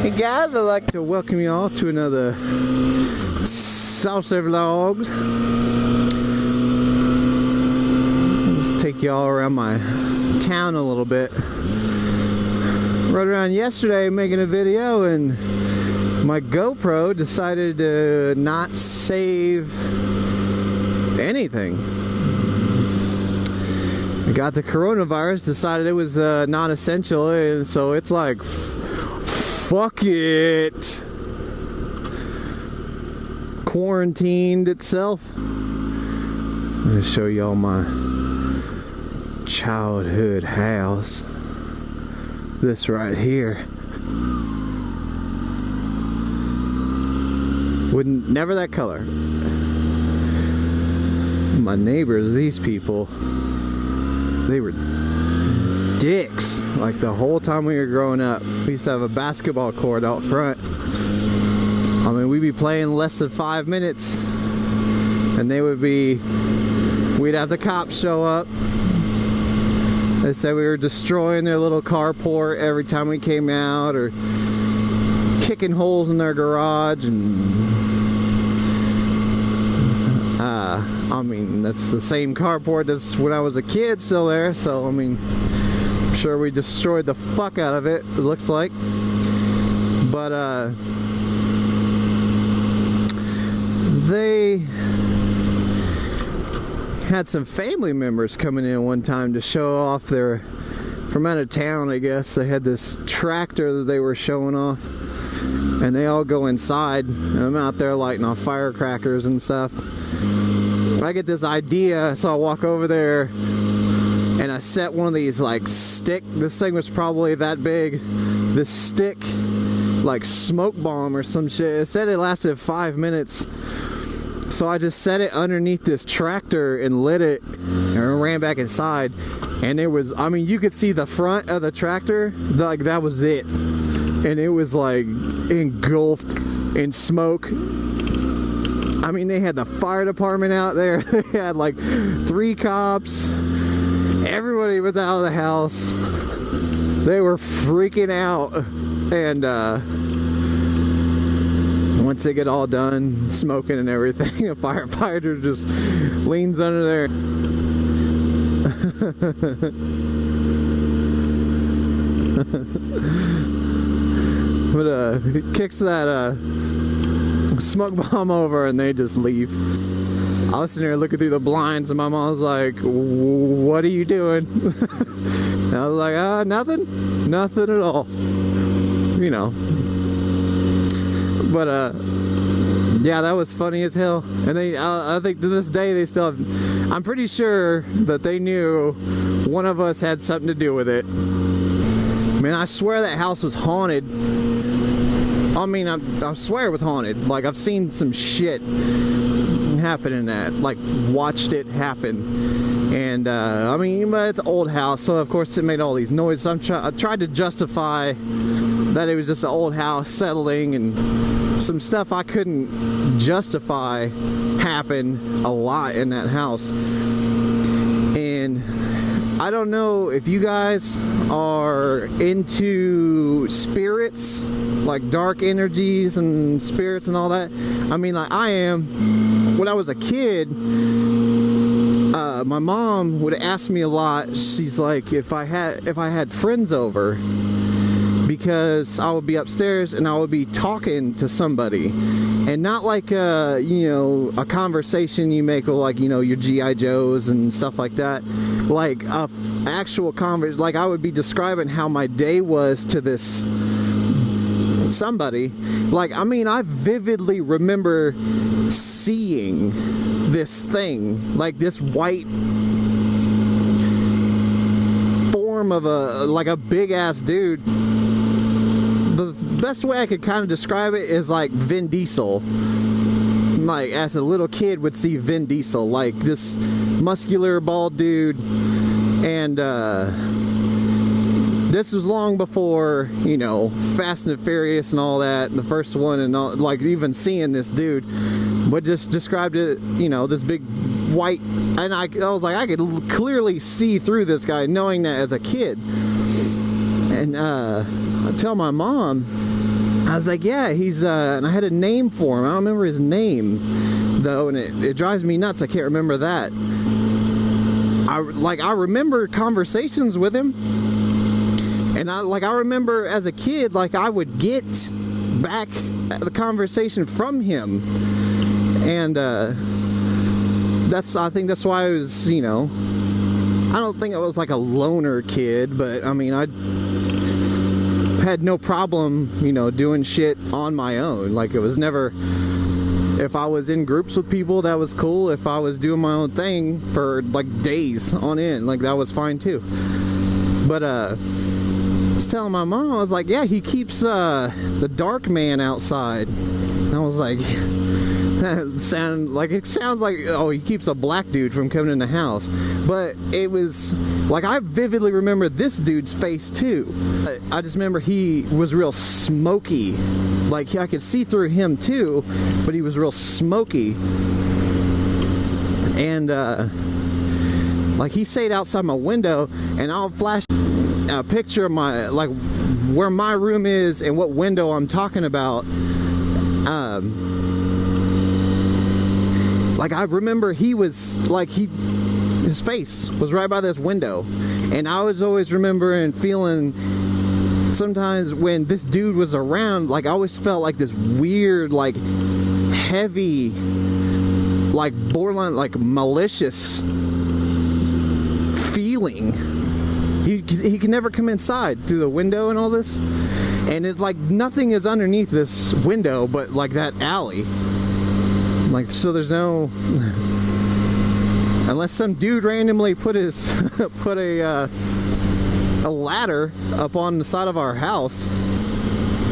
Hey guys, I'd like to welcome you all to another MotoVlogs. Let's take you all around my town a little bit. Rode around yesterday making a video and my GoPro decided to not save anything. I got the coronavirus, decided it was non-essential, and so it's like, fuck it. Quarantined itself. I'm gonna show y'all my childhood house. This right here. Never that color. My neighbors, these people, they were dicks. Like the whole time we were growing up. We used to have a basketball court out front. I mean, we'd be playing less than 5 minutes and we'd have the cops show up. They said we were destroying their little carport every time we came out, or kicking holes in their garage, and I mean, that's the same carport that's when I was a kid still there, so I mean, I'm sure we destroyed the fuck out of it, it looks like. But they had some family members coming in one time to show off their, from out of town I guess. They had this tractor that they were showing off, and they all go inside, and I'm out there lighting off firecrackers and stuff. I get this idea, so I walk over there and I set one of these like stick, this thing was probably that big, this stick like smoke bomb or some shit. It said it lasted 5 minutes, so I just set it underneath this tractor and lit it and ran back inside, and it was, I mean, you could see the front of the tractor, like that was it, and it was like engulfed in smoke. I mean, they had the fire department out there. They had like 3 cops. Everybody was out of the house. They were freaking out. And once they get all done smoking and everything, a firefighter just leans under there. But he kicks that smoke bomb over and they just leave. I was sitting there looking through the blinds and my mom was like, what are you doing? And I was like, nothing at all, you know. But yeah, that was funny as hell. And they, I think to this day they still have, I'm pretty sure that they knew one of us had something to do with it. Man, I swear that house was haunted. I mean, I swear it was haunted. Like, I've seen some shit happen in that. Like, watched it happen. And, I mean, it's an old house, so of course it made all these noises. I tried to justify that it was just an old house settling, and some stuff I couldn't justify happened a lot in that house. And I don't know if you guys are into spirits, like dark energies and spirits and all that. I mean, like I am. When I was a kid, my mom would ask me a lot. She's like, if I had friends over, because I would be upstairs and I would be talking to somebody, and not like you know, a conversation you make with, like, you know, your G.I. Joes and stuff like that, like a actual conversation. Like I would be describing how my day was to this somebody. Like, I mean, I vividly remember seeing this thing, like this white form of like a big ass dude. The best way I could kind of describe it is like Vin Diesel. Like, as a little kid would see Vin Diesel, like this muscular bald dude. And this was long before, you know, Fast and Furious and all that, the first one, and all, like even seeing this dude, but just described it, you know, this big white, and I was like, I could clearly see through this guy, knowing that as a kid. And I tell my mom, I was like, yeah, he's, and I had a name for him. I don't remember his name, though, and it drives me nuts. I can't remember that. I remember conversations with him, and I remember as a kid, like, I would get back the conversation from him, and, I think that's why I was, you know, I don't think I was like a loner kid, but I mean, I had no problem, you know, doing shit on my own. Like, it was never, if I was in groups with people, that was cool. If I was doing my own thing for like days on end, like, that was fine too. But I was telling my mom, I was like, yeah, he keeps the dark man outside. And I was like, it sounds like, oh, he keeps a black dude from coming in the house. But it was like, I vividly remember this dude's face too. I just remember he was real smoky. Like, I could see through him too, but he was real smoky. And like, he stayed outside my window, and I'll flash a picture of my, like, where my room is and what window I'm talking about. Like, I remember he was like, his face was right by this window, and I was always remembering feeling sometimes when this dude was around, like, I always felt like this weird, like, heavy, like, borderline, like, malicious feeling. He can never come inside through the window and all this, and it's like nothing is underneath this window but like that alley. Like, so there's no, unless some dude randomly put a ladder up on the side of our house.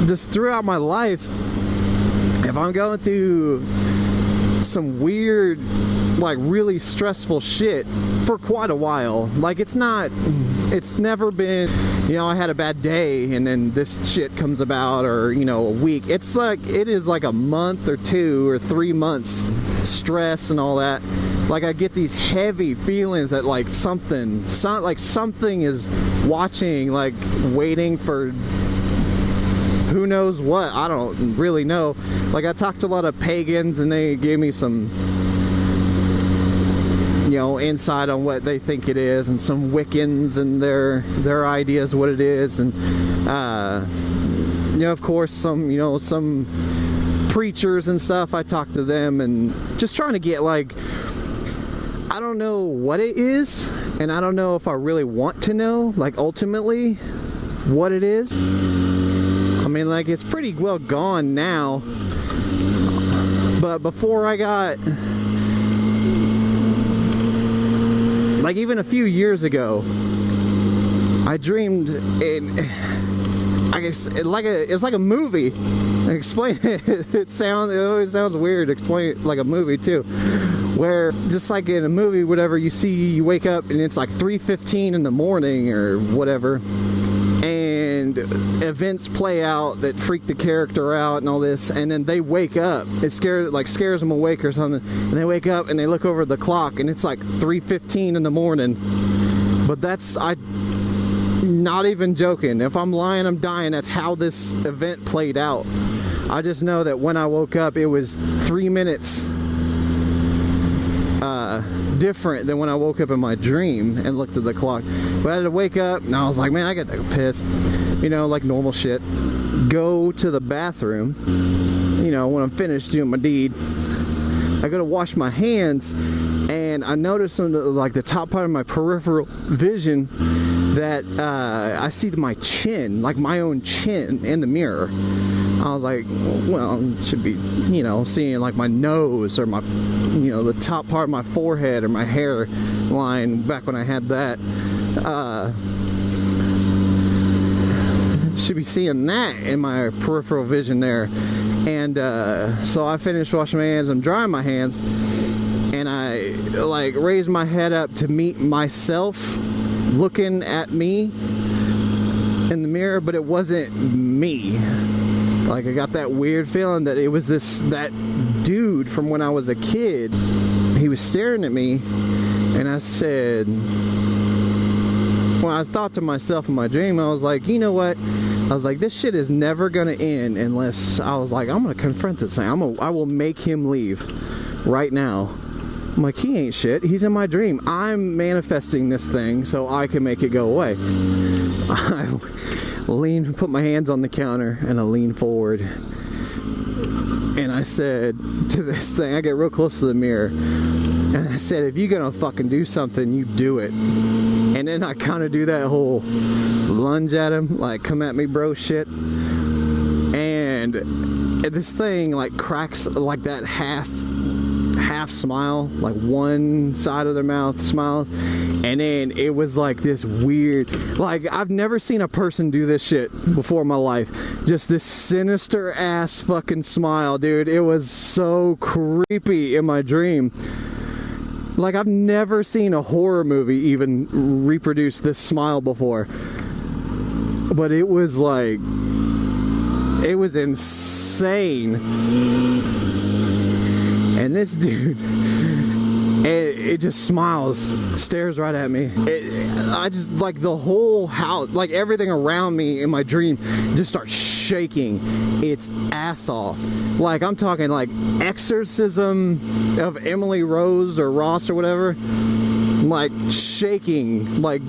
Just throughout my life, if I'm going through some weird, like, really stressful shit for quite a while, like, it's never been, you know, I had a bad day and then this shit comes about, or, you know, a week. It's like, it is like a month or 2 or 3 months stress and all that. Like, I get these heavy feelings that, like, something is watching, like, waiting for who knows what. I don't really know. Like, I talked to a lot of pagans, and they gave me some, you know, insight on what they think it is, and some Wiccans and their ideas what it is, and you know, of course, some preachers and stuff. I talked to them, and just trying to get, like, I don't know what it is, and I don't know if I really want to know, like, ultimately what it is. I mean, like, it's pretty well gone now, but before I got, like, even a few years ago, I dreamed in, I guess, it's like a movie. Explain it. It always sounds weird. Explain it like a movie too, where just like in a movie, whatever, you wake up and it's like 3:15 in the morning or whatever, and events play out that freak the character out and all this, and then they wake up. It scares them awake or something, and they wake up and they look over the clock and it's like 3:15 in the morning. But I'm not even joking. If I'm lying, I'm dying. That's how this event played out. I just know that when I woke up, it was 3 minutes different than when I woke up in my dream and looked at the clock. But I had to wake up, and I was like, man, I got to go piss. You know, like normal shit. Go to the bathroom. You know, when I'm finished doing my deed, I go to wash my hands, and I notice on the top part of my peripheral vision that I see my chin, like my own chin in the mirror. I was like, well, it should be, you know, seeing like my nose or my, you know, the top part of my forehead or my hairline back when I had that. Should be seeing that in my peripheral vision there. And so I finished washing my hands, I'm drying my hands, and I like raised my head up to meet myself looking at me in the mirror, but it wasn't me. Like, I got that weird feeling that it was that dude from when I was a kid. He was staring at me, and I said, when I thought to myself in my dream, I was like, you know what? I was like, this shit is never gonna end unless, I was like, I'm gonna confront this thing. I will make him leave right now. I'm like, he ain't shit. He's in my dream. I'm manifesting this thing so I can make it go away. I put my hands on the counter and I lean forward. And I said to this thing, I get real close to the mirror. And I said, if you're gonna fucking do something, you do it. And then I kind of do that whole lunge at him, like, come at me, bro shit. And this thing, like, cracks, like, that half smile, like one side of their mouth smiles, and then it was like this weird, like, I've never seen a person do this shit before in my life. Just this sinister ass fucking smile, dude. It was so creepy in my dream. Like, I've never seen a horror movie even reproduce this smile before. But it was like, it was insane. And this dude, it just smiles, stares right at me. I just, like, the whole house, like everything around me in my dream just starts shaking its ass off. Like, I'm talking like exorcism of Emily Rose or Ross or whatever. Like, shaking, like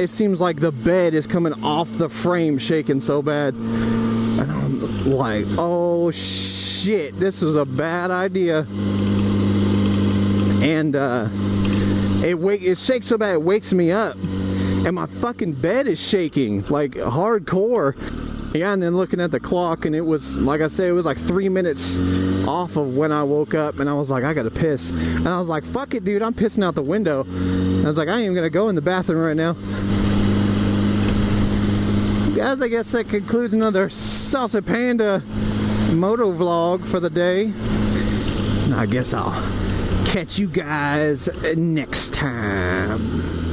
it seems like the bed is coming off the frame, shaking so bad. And I'm like, oh shit, this is a bad idea. And it shakes so bad it wakes me up, and my fucking bed is shaking like hardcore. Yeah, and then looking at the clock, and it was, like I said, it was like 3 minutes off of when I woke up, and I was like, I gotta piss. And I was like, fuck it, dude, I'm pissing out the window. And I was like, I ain't even gonna go in the bathroom right now. Guys, I guess that concludes another Salsa Panda MotoVlog for the day. I guess I'll catch you guys next time.